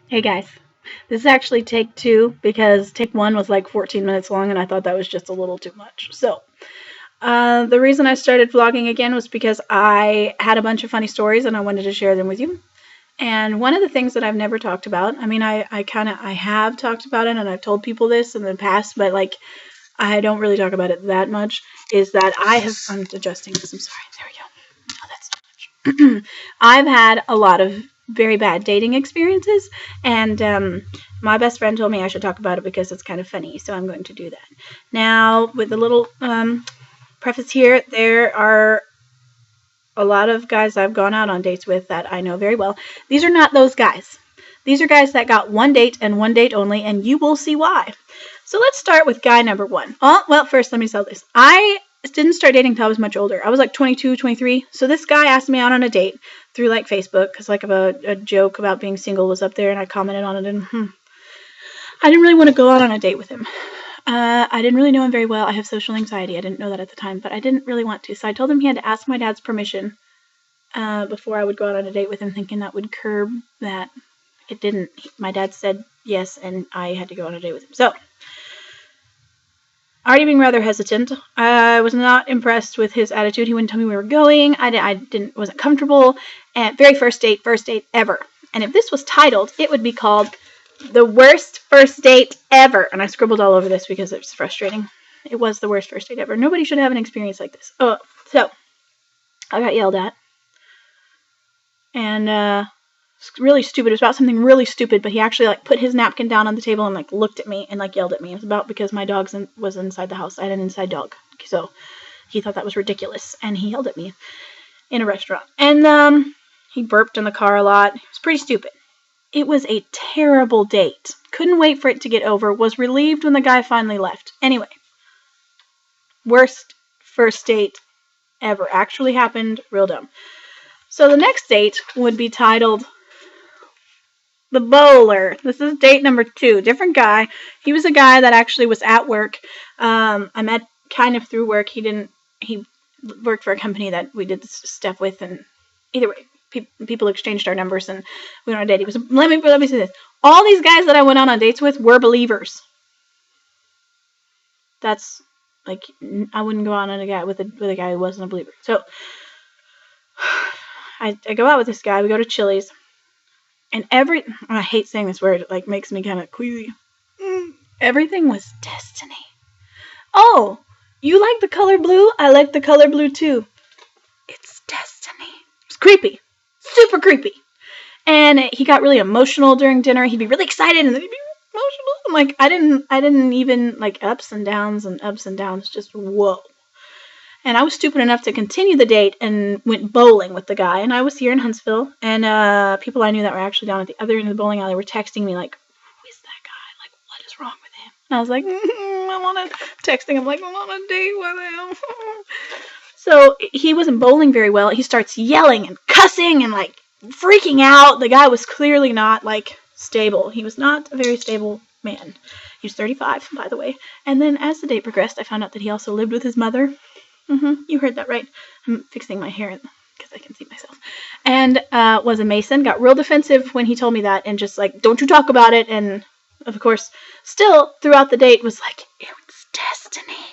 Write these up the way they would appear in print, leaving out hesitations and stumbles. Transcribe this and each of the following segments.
Hey guys, this is actually take two because take one was like 14 minutes long and I thought that was just a little too much. The reason I started vlogging again was because I had a bunch of funny stories and I wanted to share them with you. And one of the things that I've never talked about, I mean, I have talked about it and I've told people this in the past, but like, I don't really talk about it that much, is that I'm adjusting this, I'm sorry, there we go. Oh, that's too much. I've had a lot of very bad dating experiences, and my best friend told me I should talk about it because it's kind of funny, so I'm going to do that. Now, with a little preface here, there are a lot of guys I've gone out on dates with that I know very well. These are not those guys. These are guys that got one date and one date only, and you will see why. So let's start with guy number one. Oh, well, first let me tell this. I didn't start dating until I was much older. I was like 22, 23. So this guy asked me out on a date through like Facebook because like a joke about being single was up there, and I commented on it, and I didn't really want to go out on a date with him. I didn't really know him very well. I have social anxiety. I didn't know that at the time, but I didn't really want to. So I told him he had to ask my dad's permission before I would go out on a date with him, thinking that would curb that. It didn't. My dad said yes, and I had to go on a date with him. So, already being rather hesitant, I was not impressed with his attitude. He wouldn't tell me where we were going. I wasn't comfortable. And very first date ever. And if this was titled, it would be called The Worst First Date Ever. And I scribbled all over this because it was frustrating. It was the worst first date ever. Nobody should have an experience like this. Oh, so I got yelled at. And it's really stupid. It was about something really stupid, but he actually like put his napkin down on the table and like looked at me and like yelled at me. It was about because my dog was inside the house. I had an inside dog. So he thought that was ridiculous, and he yelled at me in a restaurant. And he burped in the car a lot. It was pretty stupid. It was a terrible date. Couldn't wait for it to get over. Was relieved when the guy finally left. Anyway, worst first date ever. Actually happened. Real dumb. So the next date would be titled The Bowler. This is date number 2. Different guy. He was a guy that actually was at work. I met kind of through work. He worked for a company that we did this stuff with, and either way, people exchanged our numbers and we went on a date. Let me say this. All these guys that I went on dates with were believers. That's like, I wouldn't go on a guy with a guy who wasn't a believer. So I go out with this guy. We go to Chili's. And I hate saying this word, it like makes me kind of queasy. Everything was destiny. Oh, you like the color blue? I like the color blue too. It's destiny. It's creepy. Super creepy. And he got really emotional during dinner. He'd be really excited and then he'd be emotional. I'm like, I didn't even like ups and downs, just whoa. And I was stupid enough to continue the date and went bowling with the guy. And I was here in Huntsville, and people I knew that were actually down at the other end of the bowling alley were texting me like, "Who is that guy? Like, what is wrong with him?" And I was like, texting him like, "I'm on a date with him." So he wasn't bowling very well. He starts yelling and cussing and like freaking out. The guy was clearly not like stable. He was not a very stable man. He was 35, by the way. And then as the date progressed, I found out that he also lived with his mother. You heard that right. I'm fixing my hair because I can see myself. And was a Mason. Got real defensive when he told me that, and just like, don't you talk about it. And of course, still throughout the date was like, it's destiny.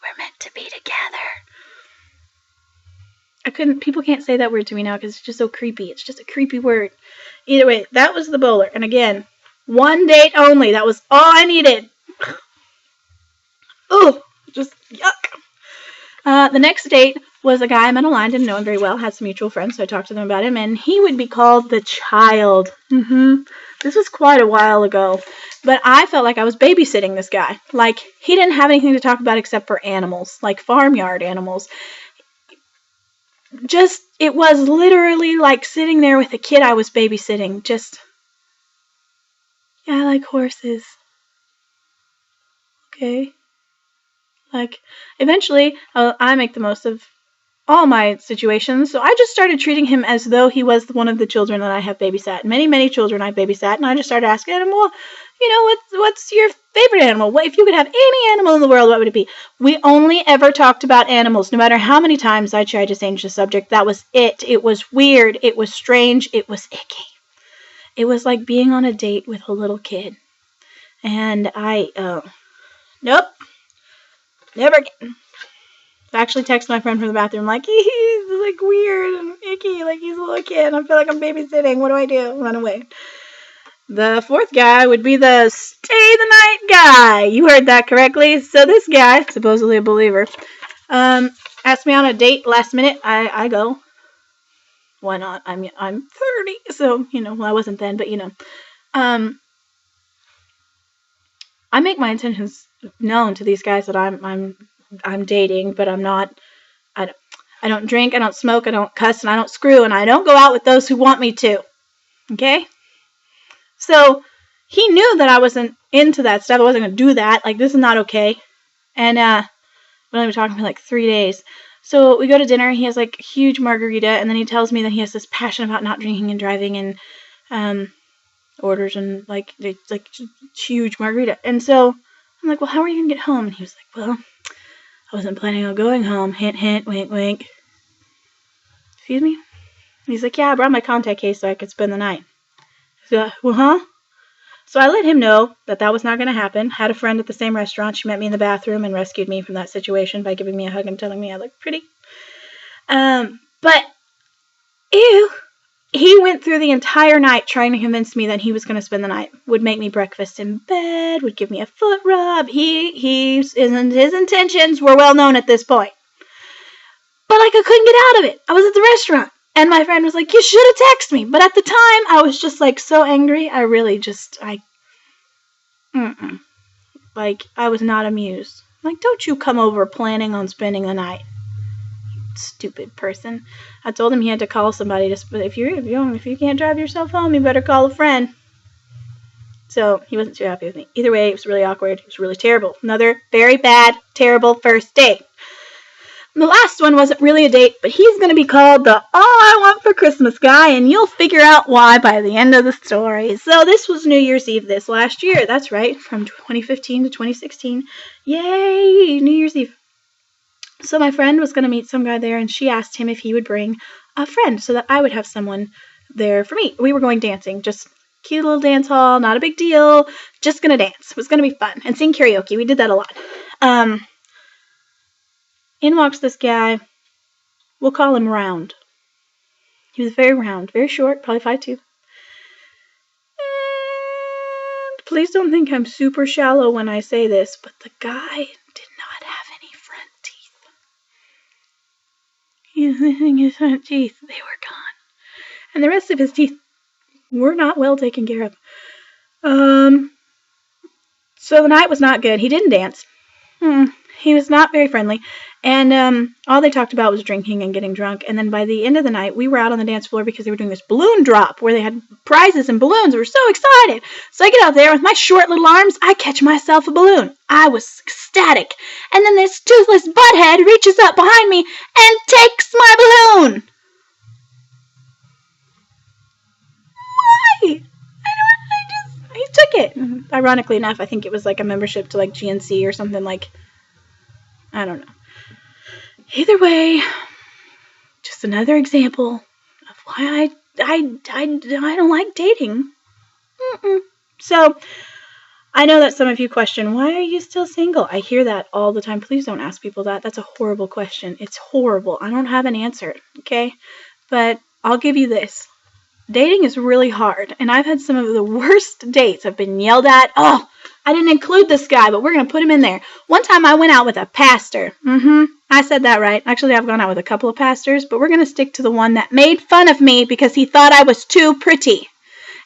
We're meant to be together. People can't say that word to me now because it's just so creepy. It's just a creepy word. Either way, that was the bowler. And again, one date only. That was all I needed. Ooh, just yuck. The next date was a guy I met online, didn't know him very well, had some mutual friends, so I talked to them about him, and he would be called the Child. This was quite a while ago, but I felt like I was babysitting this guy. Like, he didn't have anything to talk about except for animals, like farmyard animals. It was literally like sitting there with a kid I was babysitting, yeah, I like horses. Okay. Like, eventually, I make the most of all my situations, so I just started treating him as though he was one of the children that I have babysat. Many, many children I babysat, and I just started asking him, well, what's your favorite animal? If you could have any animal in the world, what would it be? We only ever talked about animals, no matter how many times I tried to change the subject. That was it. It was weird. It was strange. It was icky. It was like being on a date with a little kid. And nope, never again. I actually texted my friend from the bathroom like, he's like weird and icky, like he's a little kid. I feel like I'm babysitting. What do I do? Run away. The fourth guy would be the stay the night guy. You heard that correctly. So this guy, supposedly a believer, asked me on a date last minute. I go. Why not? I'm 30, so well, I wasn't then, but I make my intentions known to these guys that I'm dating, but I'm not. I don't drink, I don't smoke, I don't cuss, and I don't screw, and I don't go out with those who want me to. Okay? So he knew that I wasn't into that stuff. I wasn't gonna do that. Like, this is not okay. And we're only talking for like 3 days. So we go to dinner. He has like a huge margarita, and then he tells me that he has this passion about not drinking and driving, and orders and like it's like huge margarita. And so I'm like, well, how are you gonna get home? And he was like, well, I wasn't planning on going home. Hint, hint, wink, wink. Excuse me? And he's like, yeah, I brought my contact case so I could spend the night. So, well, huh? So I let him know that that was not going to happen. Had a friend at the same restaurant. She met me in the bathroom and rescued me from that situation by giving me a hug and telling me I looked pretty. But, ew, he went through the entire night trying to convince me that he was going to spend the night. Would make me breakfast in bed, would give me a foot rub. His intentions were well known at this point. But, like, I couldn't get out of it. I was at the restaurant. And my friend was like, you should have texted me. But at the time, I was just, like, so angry. I really just, Like, I was not amused. Like, don't you come over planning on spending the night. You stupid person. I told him he had to call somebody. If you can't drive yourself home, you better call a friend. So, he wasn't too happy with me. Either way, it was really awkward. It was really terrible. Another very bad, terrible first date. The last one wasn't really a date, but he's going to be called the All I Want for Christmas guy, and you'll figure out why by the end of the story. So this was New Year's Eve this last year. That's right, from 2015 to 2016. Yay, New Year's Eve. So my friend was going to meet some guy there, and she asked him if he would bring a friend so that I would have someone there for me. We were going dancing, just cute little dance hall, not a big deal, just going to dance. It was going to be fun, and sing karaoke. We did that a lot. In walks this guy. We'll call him Round. He was very round, very short, probably 5'2". And please don't think I'm super shallow when I say this, but the guy did not have any front teeth. He was missing his front teeth. They were gone. And the rest of his teeth were not well taken care of. So the night was not good. He didn't dance. He was not very friendly. And all they talked about was drinking and getting drunk. And then by the end of the night, we were out on the dance floor because they were doing this balloon drop where they had prizes and balloons. We were so excited. So I get out there with my short little arms. I catch myself a balloon. I was ecstatic. And then this toothless butthead reaches up behind me and takes my balloon. Why? He took it. Ironically enough, I think it was like a membership to like GNC or something like, I don't know. Either way, just another example of why I don't like dating. So, I know that some of you question, why are you still single? I hear that all the time. Please don't ask people that. That's a horrible question. It's horrible. I don't have an answer, okay? But I'll give you this. Dating is really hard, and I've had some of the worst dates. I've been yelled at. Oh, I didn't include this guy, but we're going to put him in there. One time I went out with a pastor. I said that right. Actually, I've gone out with a couple of pastors, but we're going to stick to the one that made fun of me because he thought I was too pretty.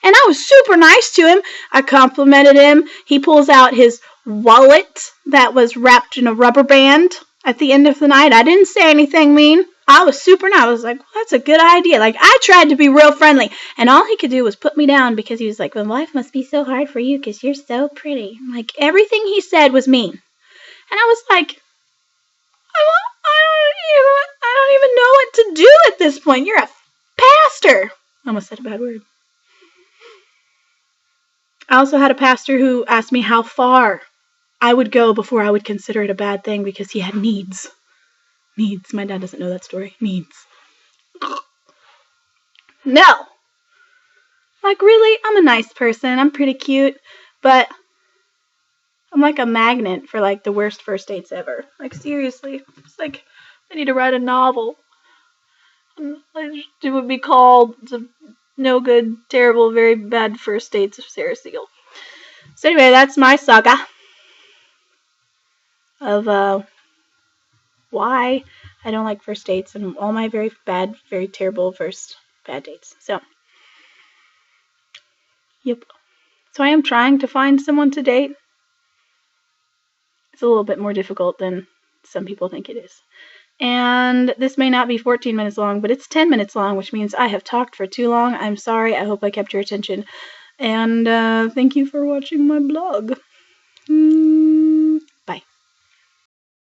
And I was super nice to him. I complimented him. He pulls out his wallet that was wrapped in a rubber band at the end of the night. I didn't say anything mean. I was super nice. I was like, well, that's a good idea. Like, I tried to be real friendly. And all he could do was put me down because he was like, well, life must be so hard for you because you're so pretty. Like, everything he said was mean. And I was like, I don't even know what to do at this point. You're a pastor. I almost said a bad word. I also had a pastor who asked me how far I would go before I would consider it a bad thing because he had needs. Needs. My dad doesn't know that story. Needs. No. Like, really? I'm a nice person. I'm pretty cute. But I'm like a magnet for, like, the worst first dates ever. Like, seriously. It's like, I need to write a novel. It would be called The No Good, Terrible, Very Bad First Dates of Sarah Siegel. So anyway, that's my saga of why I don't like first dates and all my very bad, very terrible first bad dates. So, yep. So I am trying to find someone to date. It's a little bit more difficult than some people think it is. And this may not be 14 minutes long, but it's 10 minutes long, which means I have talked for too long. I'm sorry. I hope I kept your attention. And thank you for watching my blog.